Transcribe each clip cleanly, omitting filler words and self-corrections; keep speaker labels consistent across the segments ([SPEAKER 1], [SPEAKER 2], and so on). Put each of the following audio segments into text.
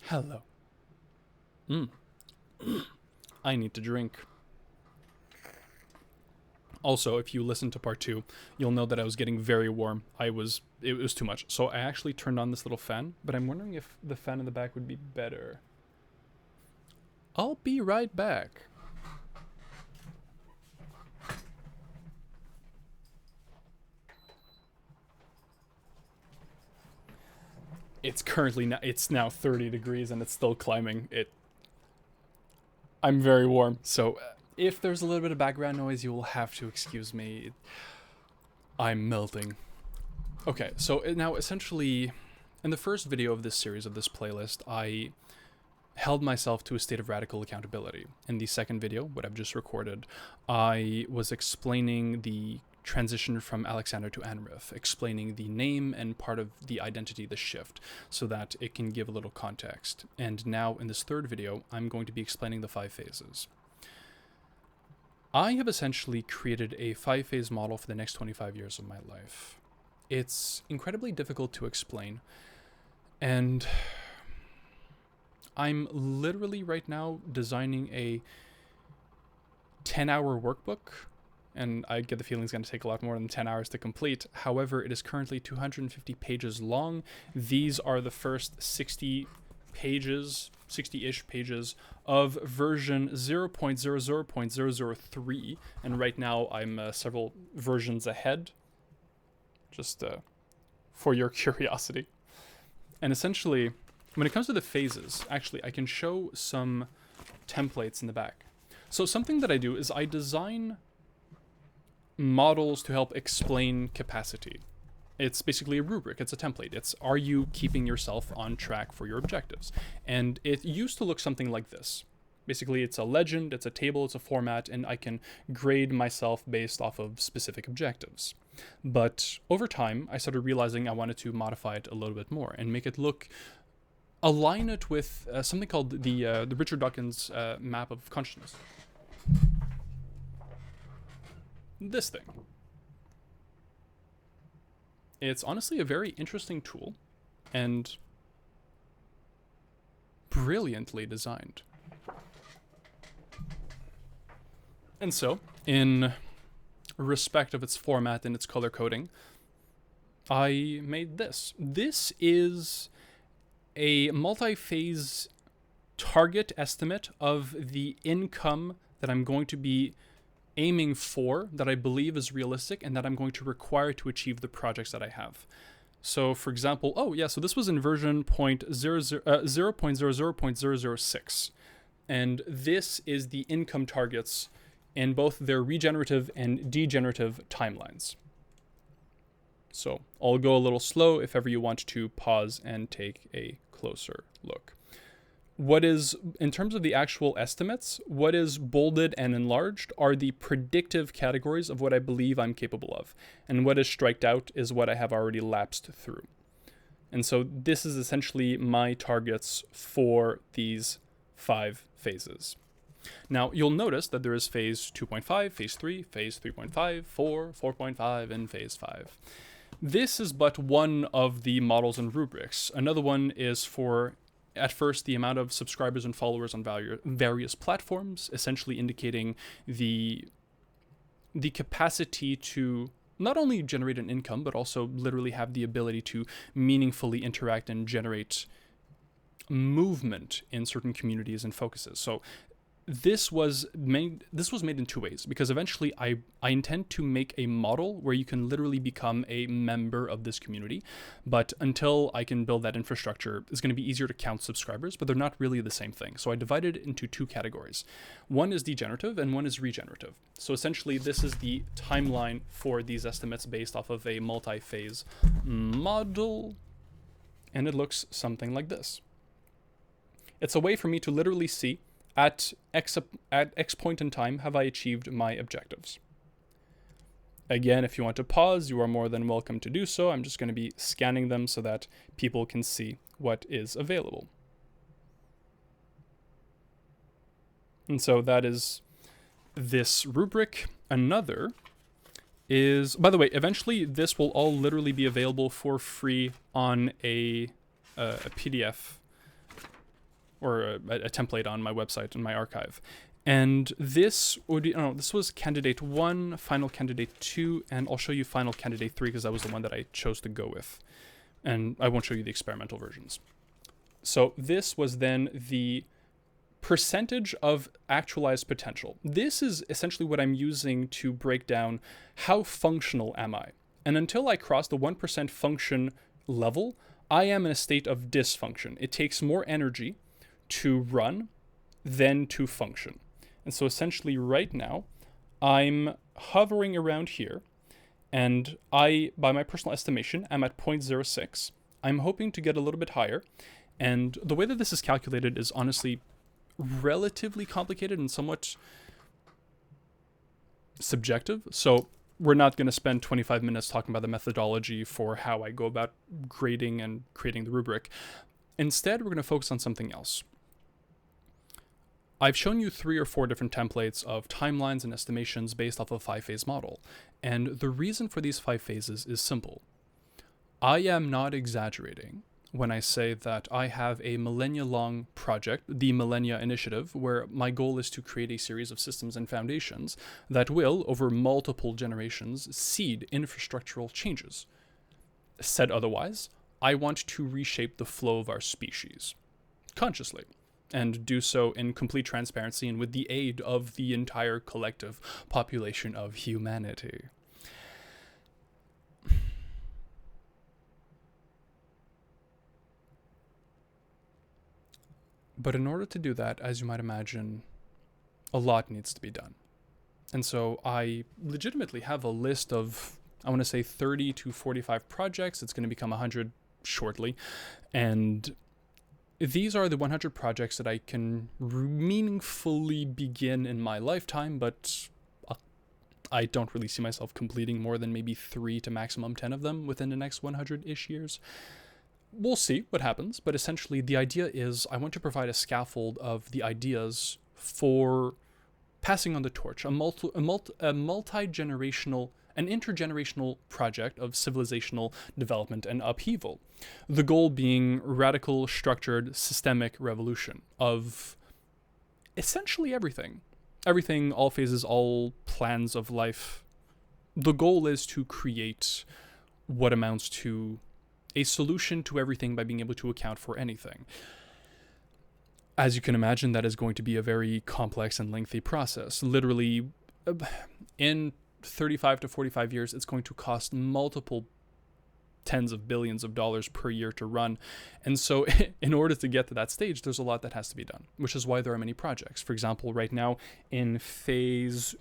[SPEAKER 1] Hello. Mm. I need to drink. Also, if you listen to part 2, you'll know that I was getting very warm. It was too much. So I actually turned on this little fan, but I'm wondering if the fan in the back would be better. I'll be right back. It's now 30 degrees and it's still climbing. I'm very warm, so if there's a little bit of background noise, you will have to excuse me. I'm melting. Okay, so now essentially, in the first video of this series, of this playlist, I held myself to a state of radical accountability. In the second video, what I've just recorded, I was explaining the transition from Alexander to Anrith, explaining the name and part of the identity, the shift, so that it can give a little context. And now in this third video, I'm going to be explaining the 5 phases. I have essentially created a 5-phase model for the next 25 years of my life. It's incredibly difficult to explain, and I'm literally right now designing a 10-hour workbook, and I get the feeling it's going to take a lot more than 10 hours to complete. However, it is currently 250 pages long. These are the first 60 pages, 60-ish pages of version 0.00.003, and right now I'm several versions ahead, just for your curiosity. And essentially, when it comes to the phases, actually, I can show some templates in the back. So something that I do is I design models to help explain capacity. It's basically a rubric, it's a template. It's, are you keeping yourself on track for your objectives? And it used to look something like this. Basically, it's a legend, it's a table, it's a format, and I can grade myself based off of specific objectives. But over time, I started realizing I wanted to modify it a little bit more and make it look, align it with something called the Richard Dawkins map of consciousness. This thing. It's honestly a very interesting tool and brilliantly designed. And so, in respect of its format and its color coding, I made this. This is a multi-phase target estimate of the income that I'm going to be aiming for, that I believe is realistic, and that I'm going to require to achieve the projects that I have. So, for example, so this was in version 0.00.006, and this is the income targets in both their regenerative and degenerative timelines. So, I'll go a little slow if ever you want to pause and take a closer look. What is, in terms of the actual estimates, what is bolded and enlarged are the predictive categories of what I believe I'm capable of. And what is striked out is what I have already lapsed through. And so this is essentially my targets for these 5 phases. Now, you'll notice that there is phase 2.5, phase 3, phase 3.5, 4, 4.5, and phase 5. This is but one of the models and rubrics. Another one is for, at first, the amount of subscribers and followers on various platforms, essentially indicating the capacity to not only generate an income, but also literally have the ability to meaningfully interact and generate movement in certain communities and focuses. So this was made in 2 ways, because eventually I intend to make a model where you can literally become a member of this community. But until I can build that infrastructure, it's going to be easier to count subscribers, but they're not really the same thing. So I divided it into 2 categories. One is degenerative and one is regenerative. So essentially this is the timeline for these estimates based off of a multi-phase model. And it looks something like this. It's a way for me to literally see at X point in time, have I achieved my objectives? Again, if you want to pause, you are more than welcome to do so. I'm just going to be scanning them so that people can see what is available. And so that is this rubric. Another is, by the way, eventually this will all literally be available for free on a PDF or a template on my website in my archive. And this would be, this was candidate 1, final candidate 2, and I'll show you final candidate 3 because that was the one that I chose to go with. And I won't show you the experimental versions. So this was then the percentage of actualized potential. This is essentially what I'm using to break down how functional am I. And until I cross the 1% function level, I am in a state of dysfunction. It takes more energy to run than to function. And so essentially right now, I'm hovering around here, and I, by my personal estimation, am at 0.06. I'm hoping to get a little bit higher. And the way that this is calculated is honestly relatively complicated and somewhat subjective. So we're not going to spend 25 minutes talking about the methodology for how I go about grading and creating the rubric. Instead, we're going to focus on something else. I've shown you 3 or 4 different templates of timelines and estimations based off a 5-phase model. And the reason for these 5 phases is simple. I am not exaggerating when I say that I have a millennia-long project, the Millennia Initiative, where my goal is to create a series of systems and foundations that will, over multiple generations, seed infrastructural changes. Said otherwise, I want to reshape the flow of our species, consciously, and do so in complete transparency and with the aid of the entire collective population of humanity. But in order to do that, as you might imagine, a lot needs to be done. And so I legitimately have a list of, I want to say 30 to 45 projects. It's going to become 100 shortly. And these are the 100 projects that I can meaningfully begin in my lifetime, but I don't really see myself completing more than maybe 3 to maximum 10 of them within the next 100-ish years. We'll see what happens, but essentially the idea is I want to provide a scaffold of the ideas for passing on the torch, a multi-generational, an intergenerational project of civilizational development and upheaval. The goal being radical, structured, systemic revolution of essentially everything. Everything, all phases, all plans of life. The goal is to create what amounts to a solution to everything by being able to account for anything. As you can imagine, that is going to be a very complex and lengthy process. Literally, in 35 to 45 years, it's going to cost multiple tens of billions of dollars per year to run. And so in order to get to that stage, there's a lot that has to be done, which is why there are many projects. For example, right now in phase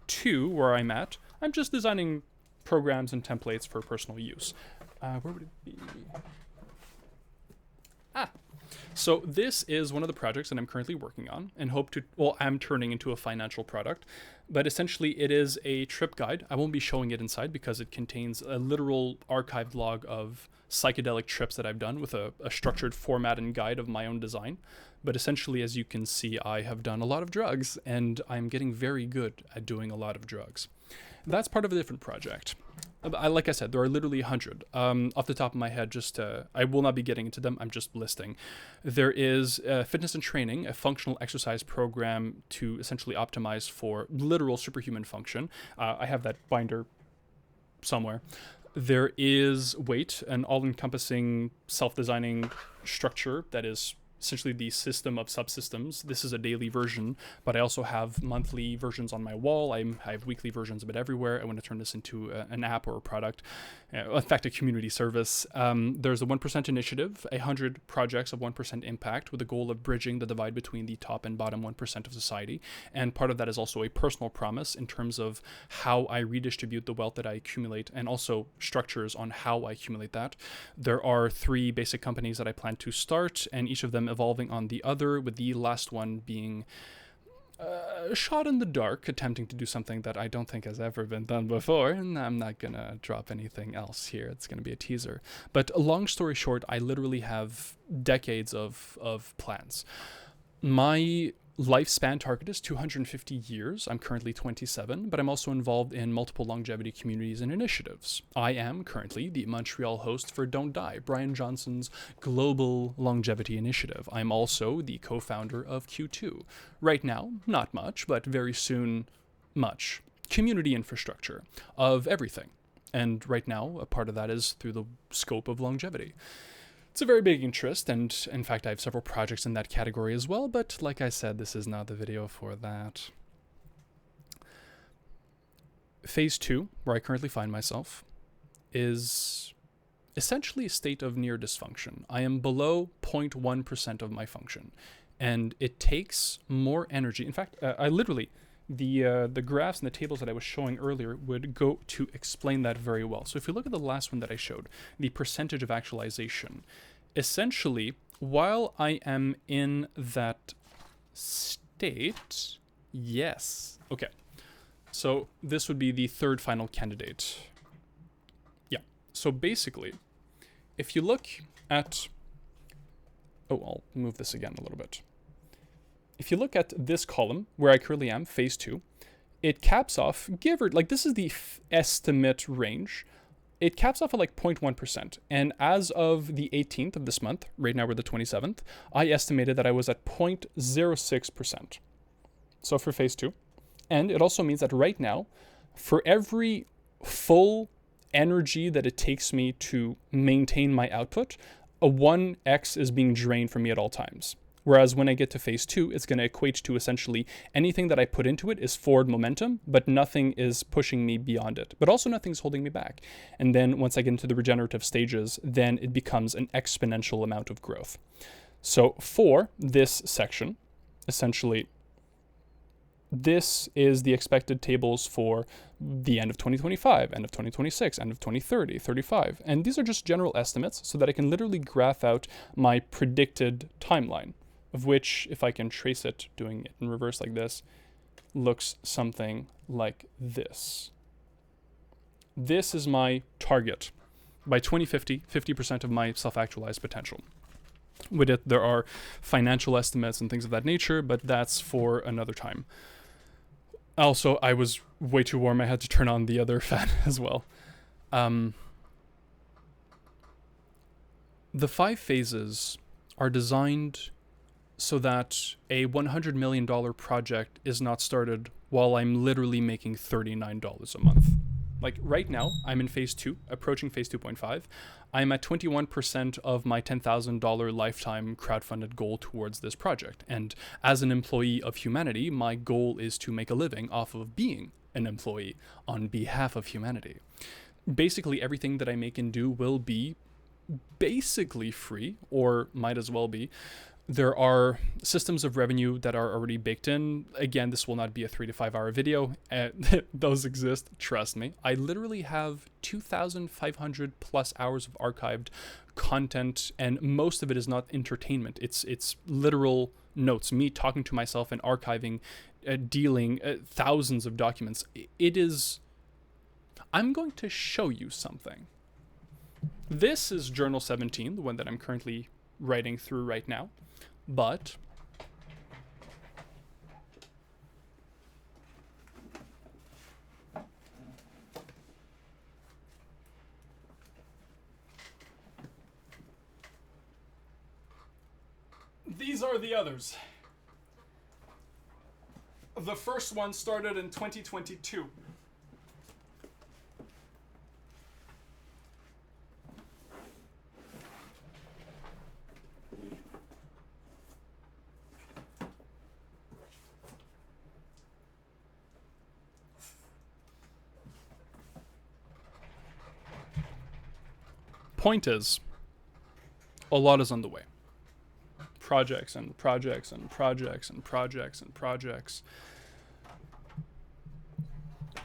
[SPEAKER 1] 2, where I'm at, I'm just designing programs and templates for personal use. Where would it be? So this is one of the projects that I'm currently working on and hope to, I'm turning into a financial product, but essentially it is a trip guide. I won't be showing it inside because it contains a literal archived log of psychedelic trips that I've done with a structured format and guide of my own design. But essentially, as you can see, I have done a lot of drugs and I'm getting very good at doing a lot of drugs. That's part of a different project. Like I said, there are literally 100. Off the top of my head, I will not be getting into them. I'm just listing. There is fitness and training, a functional exercise program to essentially optimize for literal superhuman function. I have that binder somewhere. There is weight, an all-encompassing self-designing structure that is essentially the system of subsystems. This is a daily version, but I also have monthly versions on my wall. I have weekly versions of it everywhere. I want to turn this into an app or a product, in fact, a community service. There's a 1% initiative, 100 projects of 1% impact with the goal of bridging the divide between the top and bottom 1% of society. And part of that is also a personal promise in terms of how I redistribute the wealth that I accumulate and also structures on how I accumulate that. There are 3 basic companies that I plan to start, and each of them evolving on the other, with the last one being a shot in the dark, attempting to do something that I don't think has ever been done before, and I'm not gonna drop anything else here. It's gonna be a teaser. But long story short, I literally have decades of plans. My lifespan target is 250 years. I'm currently 27, but I'm also involved in multiple longevity communities and initiatives. I am currently the Montreal host for Don't Die, Brian Johnson's global longevity initiative. I'm also the co-founder of Q2. Right now, not much, but very soon, much. Community infrastructure of everything. And right now, a part of that is through the scope of longevity. It's a very big interest, and in fact, I have several projects in that category as well, but like I said, this is not the video for that. Phase 2, where I currently find myself, is essentially a state of near dysfunction. I am below 0.1% of my function, and it takes more energy. In fact, I literally, the graphs and the tables that I was showing earlier would go to explain that very well. So if you look at the last one that I showed, the percentage of actualization, essentially, while I am in that state, yes. Okay, so this would be the third final candidate. Yeah, so basically, if you look at, I'll move this again a little bit. If you look at this column, where I currently am, phase 2, it caps off, this is the estimate range. It caps off at like 0.1%. And as of the 18th of this month, right now we're the 27th, I estimated that I was at 0.06%. So for phase 2. And it also means that right now, for every full energy that it takes me to maintain my output, a 1x is being drained from me at all times. Whereas when I get to phase 2, it's going to equate to essentially anything that I put into it is forward momentum, but nothing is pushing me beyond it. But also nothing's holding me back. And then once I get into the regenerative stages, then it becomes an exponential amount of growth. So for this section, essentially, this is the expected tables for the end of 2025, end of 2026, end of 2030, 35. And these are just general estimates so that I can literally graph out my predicted timeline, of which, if I can trace it, doing it in reverse like this, looks something like this. This is my target. By 2050, 50% of my self-actualized potential. With it, there are financial estimates and things of that nature, but that's for another time. Also, I was way too warm. I had to turn on the other fan as well. The 5 phases are designed so that a $100 million project is not started while I'm literally making $39 a month. Like right now, I'm in phase 2, approaching phase 2.5. I'm at 21% of my $10,000 lifetime crowdfunded goal towards this project. And as an employee of humanity, my goal is to make a living off of being an employee on behalf of humanity. Basically, everything that I make and do will be basically free, or might as well be. There are systems of revenue that are already baked in. Again, this will not be a 3 to 5 hour video. Those exist, trust me. I literally have 2,500 plus hours of archived content, and most of it is not entertainment. It's literal notes, me talking to myself and archiving, dealing thousands of documents. It is... I'm going to show you something. This is Journal 17, the one that I'm currently writing through right now. But these are the others. The first one started in 2022. Point is, a lot is on the way. Projects and projects and projects and projects and projects.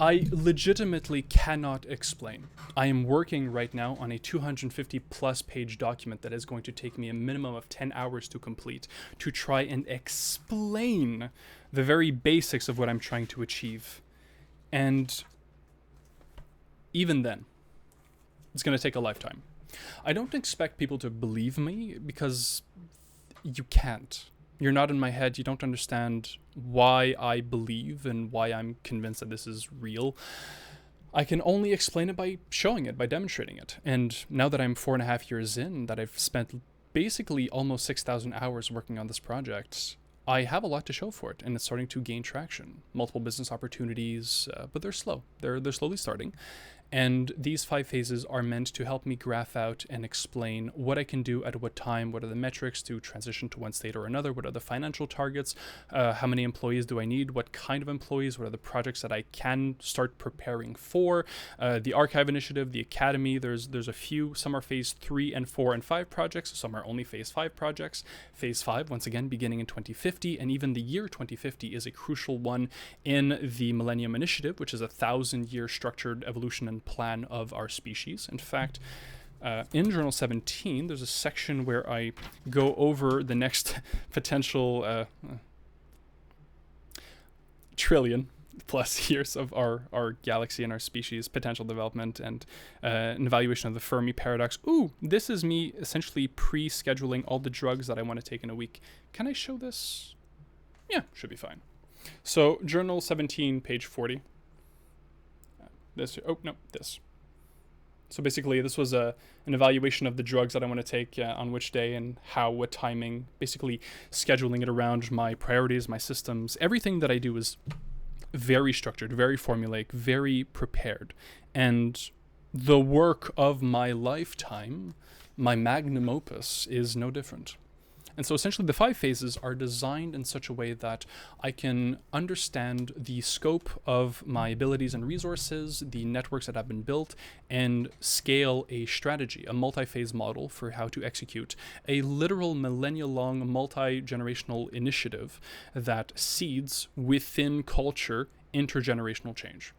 [SPEAKER 1] I legitimately cannot explain. I am working right now on a 250 plus page document that is going to take me a minimum of 10 hours to complete, to try and explain the very basics of what I'm trying to achieve. And even then, it's going to take a lifetime. I don't expect people to believe me because you can't. You're not in my head. You don't understand why I believe and why I'm convinced that this is real. I can only explain it by showing it, by demonstrating it. And now that I'm 4.5 years in, that I've spent basically almost 6,000 hours working on this project, I have a lot to show for it, and it's starting to gain traction. Multiple business opportunities, but they're slow. They're slowly starting. And these 5 phases are meant to help me graph out and explain what I can do at what time, what are the metrics to transition to one state or another, what are the financial targets, how many employees do I need, what kind of employees, what are the projects that I can start preparing for, the archive initiative, the academy. There's a few. Some are phase 3 and 4 and 5 projects. Some are only phase 5 projects. Phase 5, once again, beginning in 2050, and even the year 2050 is a crucial one in the Millennium Initiative, which is a 1,000-year structured evolution and plan of our species. In fact, in Journal 17, there's a section where I go over the next potential trillion plus years of our galaxy and our species potential development, and an evaluation of the Fermi paradox. Ooh, this is me essentially pre-scheduling all the drugs that I want to take in a week. Can I show this? Yeah, should be fine. So Journal 17, page 40. This. So basically, this was an evaluation of the drugs that I want to take on which day and how, what timing, basically scheduling it around my priorities, my systems. Everything that I do is very structured, very formulaic, very prepared. And the work of my lifetime, my magnum opus, is no different. And so essentially the 5 phases are designed in such a way that I can understand the scope of my abilities and resources, the networks that have been built, and scale a strategy, a multi-phase model for how to execute a literal millennia-long multi-generational initiative that seeds within culture intergenerational change.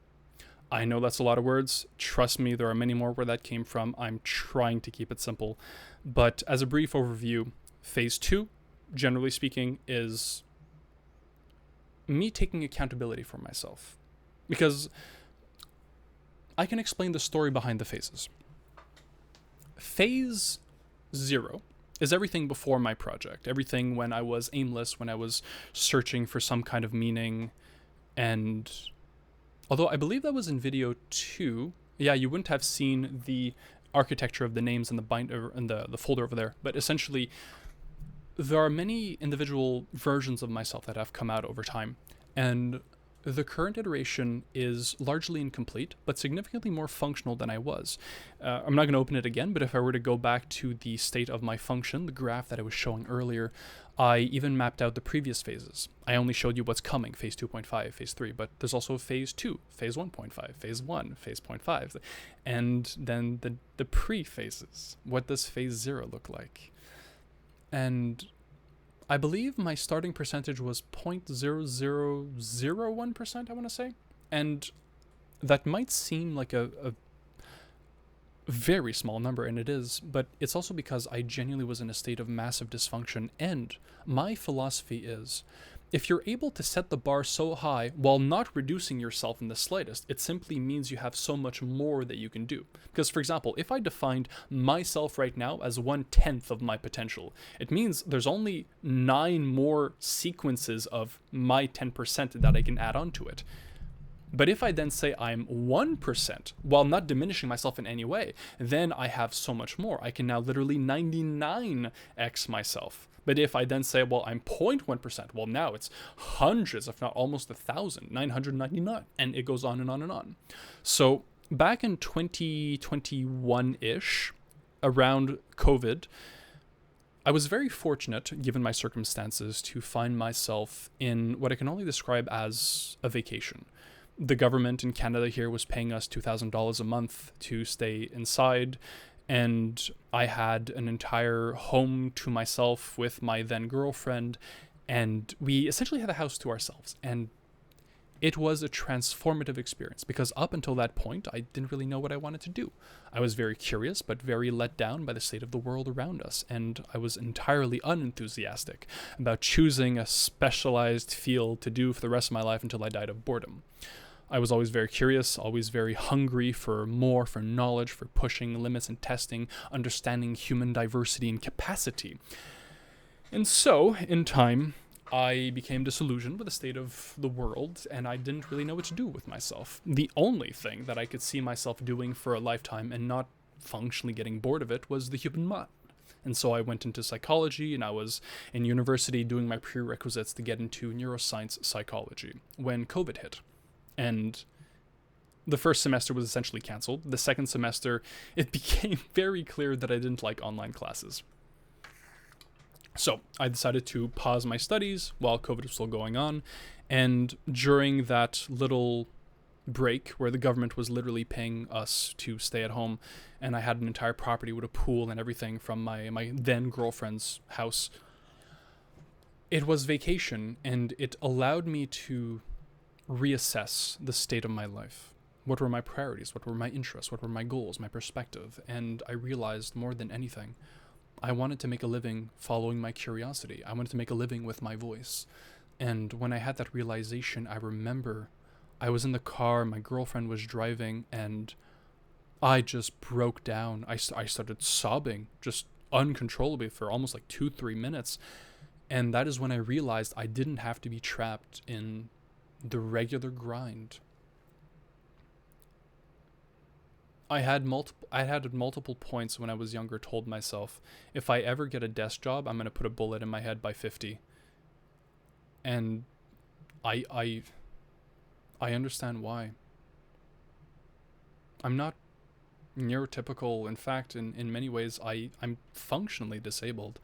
[SPEAKER 1] I know that's a lot of words. Trust me, there are many more where that came from. I'm trying to keep it simple. But as a brief overview, phase 2, generally speaking, is me taking accountability for myself. Because I can explain the story behind the phases. Phase 0 is everything before my project. Everything when I was aimless, when I was searching for some kind of meaning. And although I believe that was in video 2, yeah, you wouldn't have seen the architecture of the names in the binder and the folder over there. But essentially, there are many individual versions of myself that have come out over time, and the current iteration is largely incomplete, but significantly more functional than I was. I'm not going to open it again, but if I were to go back to the state of my function, the graph that I was showing earlier, I even mapped out the previous phases. I only showed you what's coming, phase 2.5, phase 3, but there's also phase 2, phase 1.5, phase 1, phase 0.5, and then the pre-phases. What does phase 0 look like? And I believe my starting percentage was 0.0001%, I want to say. And that might seem like a very small number, and it is, but it's also because I genuinely was in a state of massive dysfunction. And my philosophy is, if you're able to set the bar so high while not reducing yourself in the slightest, it simply means you have so much more that you can do. Because, for example, if I defined myself right now as 1/10 of my potential, it means there's only 9 more sequences of my 10% that I can add on to it. But if I then say I'm 1% while not diminishing myself in any way, then I have so much more. I can now literally 99x myself. But if I then say, well, I'm 0.1%, well, now it's hundreds, if not almost 1,000, 999, and it goes on and on and on. So back in 2021-ish, around COVID, I was very fortunate, given my circumstances, to find myself in what I can only describe as a vacation. The government in Canada here was paying us $2,000 a month to stay inside, and I had an entire home to myself with my then girlfriend, and we essentially had a house to ourselves. And it was a transformative experience, because up until that point, I didn't really know what I wanted to do. I was very curious, but very let down by the state of the world around us, and I was entirely unenthusiastic about choosing a specialized field to do for the rest of my life until I died of boredom. I was always very curious, always very hungry for more, for knowledge, for pushing limits and testing, understanding human diversity and capacity. And so, in time, I became disillusioned with the state of the world, and I didn't really know what to do with myself. The only thing that I could see myself doing for a lifetime and not functionally getting bored of it was the human mind. And so I went into psychology, and I was in university doing my prerequisites to get into neuroscience psychology when COVID hit. And the first semester was essentially canceled. The second semester, it became very clear that I didn't like online classes. So I decided to pause my studies while COVID was still going on. And during that little break where the government was literally paying us to stay at home, and I had an entire property with a pool and everything from my then girlfriend's house, it was vacation, and it allowed me to reassess the state of my life. What were my priorities? What were my interests? What were my goals, my perspective? And I realized more than anything, I wanted to make a living following my curiosity. I wanted to make a living with my voice. And when I had that realization, I remember I was in the car, my girlfriend was driving, and I just broke down. I started sobbing just uncontrollably for almost like 2-3 minutes. And that is when I realized I didn't have to be trapped in the regular grind. I had multiple points when I was younger told myself, if I ever get a desk job, I'm going to put a bullet in my head by 50. And I understand why. I'm not neurotypical. In fact, in many ways, I'm functionally disabled.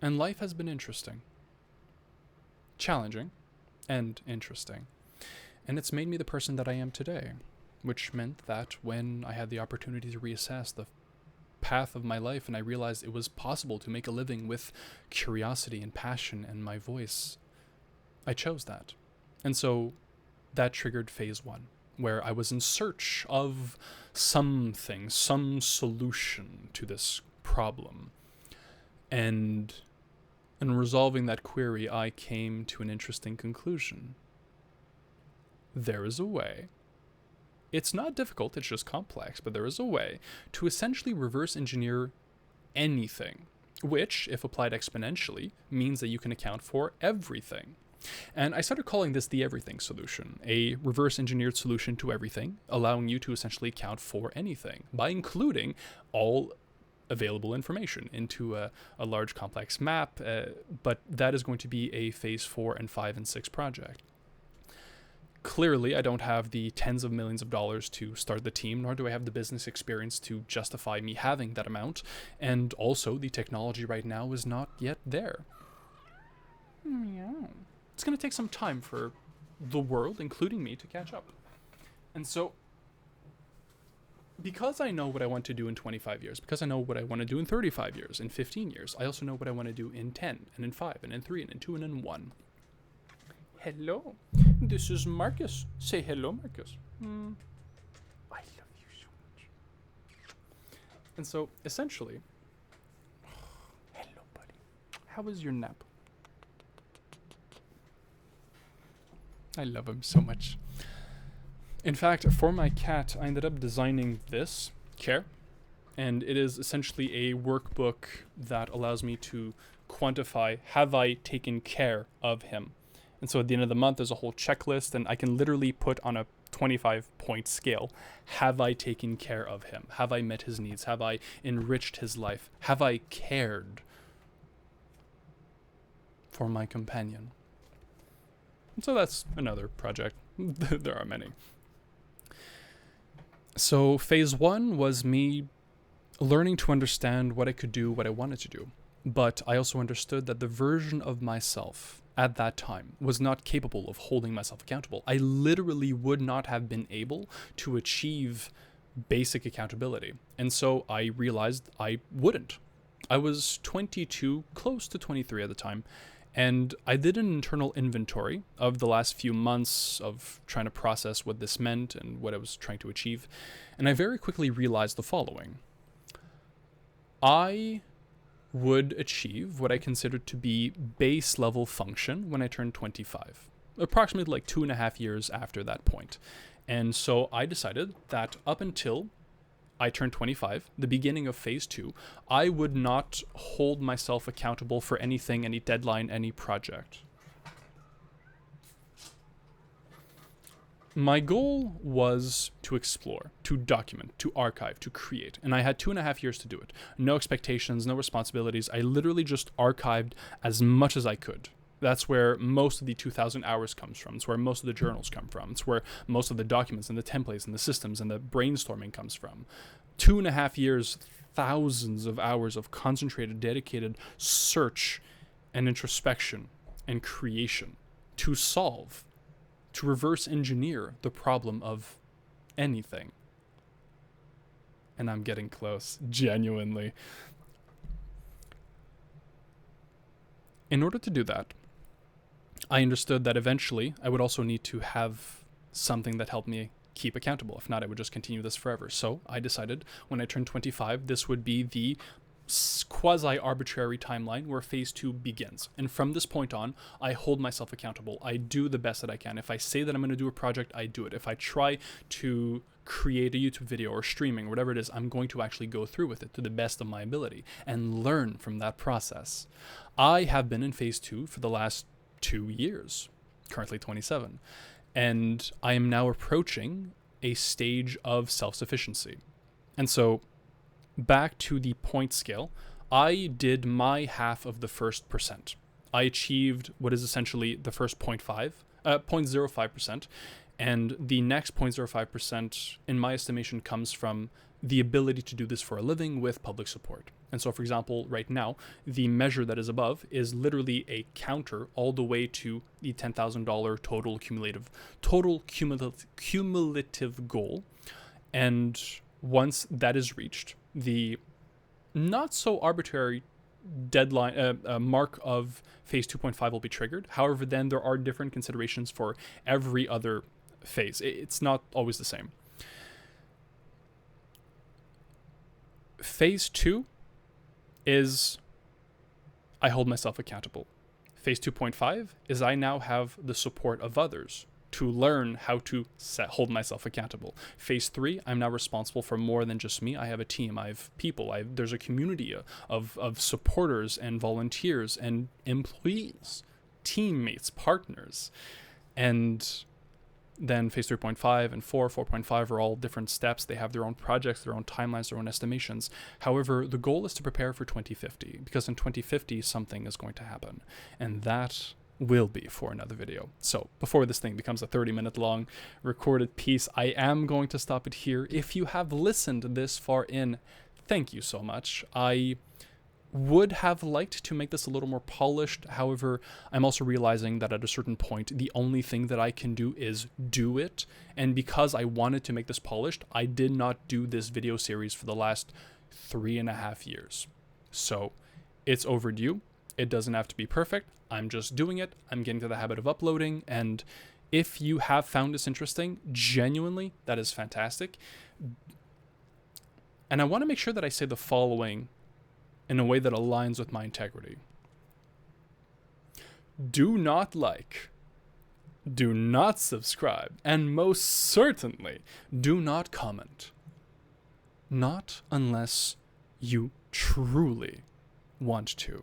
[SPEAKER 1] And life has been interesting. Challenging and interesting. And it's made me the person that I am today, which meant that when I had the opportunity to reassess the path of my life and I realized it was possible to make a living with curiosity and passion and my voice, I chose that. And so that triggered phase 1, where I was in search of something, some solution to this problem. And in resolving that query, I came to an interesting conclusion. There is a way. It's not difficult, it's just complex, but there is a way to essentially reverse engineer anything, which, if applied exponentially, means that you can account for everything. And I started calling this the everything solution, a reverse engineered solution to everything, allowing you to essentially account for anything by including all available information into a large complex map, but that is going to be a phase 4 and 5 and 6 project. Clearly, I don't have the tens of millions of dollars to start the team, nor do I have the business experience to justify me having that amount, and also the technology right now is not yet there. Yeah. It's going to take some time for the world, including me, to catch up. And so, because I know what I want to do in 25 years, because I know what I want to do in 35 years, in 15 years, I also know what I want to do in 10, and in 5, and in 3, and in 2, and in 1. Hello, this is Marcus. Say hello, Marcus. I love you so much. And so, essentially, hello, buddy. How was your nap? I love him so much. In fact, for my cat, I ended up designing this, Care, and it is essentially a workbook that allows me to quantify, have I taken care of him? And so at the end of the month, there's a whole checklist, and I can literally put on a 25-point scale, have I taken care of him? Have I met his needs? Have I enriched his life? Have I cared for my companion? And so that's another project. There are many. So phase 1 was me learning to understand what I could do, what I wanted to do. But I also understood that the version of myself at that time was not capable of holding myself accountable. I literally would not have been able to achieve basic accountability. And so I realized I wouldn't. I was 22, close to 23 at the time, and I did an internal inventory of the last few months of trying to process what this meant and what I was trying to achieve. And I very quickly realized the following. I would achieve what I considered to be base level function when I turned 25, approximately like 2.5 years after that point. And so I decided that up until I turned 25, the beginning of phase 2, I would not hold myself accountable for anything, any deadline, any project. My goal was to explore, to document, to archive, to create, and I had 2.5 years to do it. No expectations, no responsibilities. I literally just archived as much as I could. That's where most of the 2,000 hours comes from. It's where most of the journals come from. It's where most of the documents and the templates and the systems and the brainstorming comes from. 2.5 years, thousands of hours of concentrated, dedicated search and introspection and creation to solve, to reverse engineer the problem of anything. And I'm getting close, genuinely. In order to do that, I understood that eventually I would also need to have something that helped me keep accountable. If not, I would just continue this forever. So I decided when I turned 25, this would be the quasi-arbitrary timeline where phase 2 begins. And from this point on, I hold myself accountable. I do the best that I can. If I say that I'm going to do a project, I do it. If I try to create a YouTube video or streaming or whatever it is, I'm going to actually go through with it to the best of my ability and learn from that process. I have been in phase 2 for the last 2 years, currently 27, and I am now approaching a stage of self-sufficiency. And so back to the point scale, I did my half of the first percent. I achieved what is essentially the first 0.05%, and the next 0.05%, in my estimation, comes from the ability to do this for a living with public support. And so, for example, right now, the measure that is above is literally a counter all the way to the $10,000 total cumulative goal. And once that is reached, the not so arbitrary deadline mark of phase 2.5 will be triggered. However, then there are different considerations for every other phase. It's not always the same. Phase 2 is I hold myself accountable. Phase 2.5 is I now have the support of others to learn how to hold myself accountable. Phase 3, I'm now responsible for more than just me. I have a team, I have people, there's a community of supporters and volunteers and employees, teammates, partners. And then phase 3.5 and 4.5 are all different steps. They have their own projects, their own timelines, their own estimations. However, the goal is to prepare for 2050, because in 2050, something is going to happen. And that will be for another video. So before this thing becomes a 30-minute long recorded piece, I am going to stop it here. If you have listened this far in, thank you so much. I would have liked to make this a little more polished. However, I'm also realizing that at a certain point, the only thing that I can do is do it. And because I wanted to make this polished, I did not do this video series for the last 3.5 years. So it's overdue. It doesn't have to be perfect. I'm just doing it. I'm getting to the habit of uploading. And if you have found this interesting, genuinely, that is fantastic. And I want to make sure that I say the following in a way that aligns with my integrity. Do not like, do not subscribe, and most certainly do not comment. Not unless you truly want to.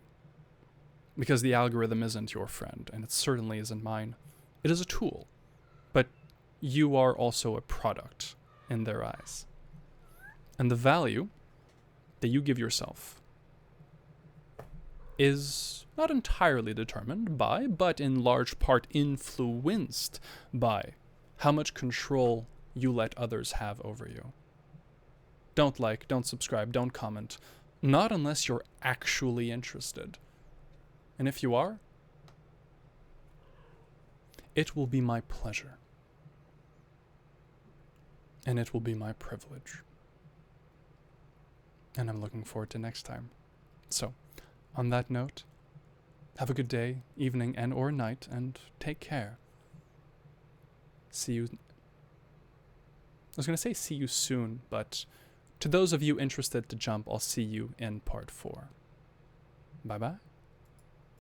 [SPEAKER 1] Because the algorithm isn't your friend, and it certainly isn't mine. It is a tool, but you are also a product in their eyes. And the value that you give yourself is not entirely determined by, but in large part influenced by, how much control you let others have over you. Don't like, don't subscribe, don't comment, not unless you're actually interested. And if you are, it will be my pleasure. And it will be my privilege. And I'm looking forward to next time. So, on that note, have a good day, evening, and or night, and take care. See you. I was going to say see you soon, but to those of you interested to jump, I'll see you in part 4. Bye-bye.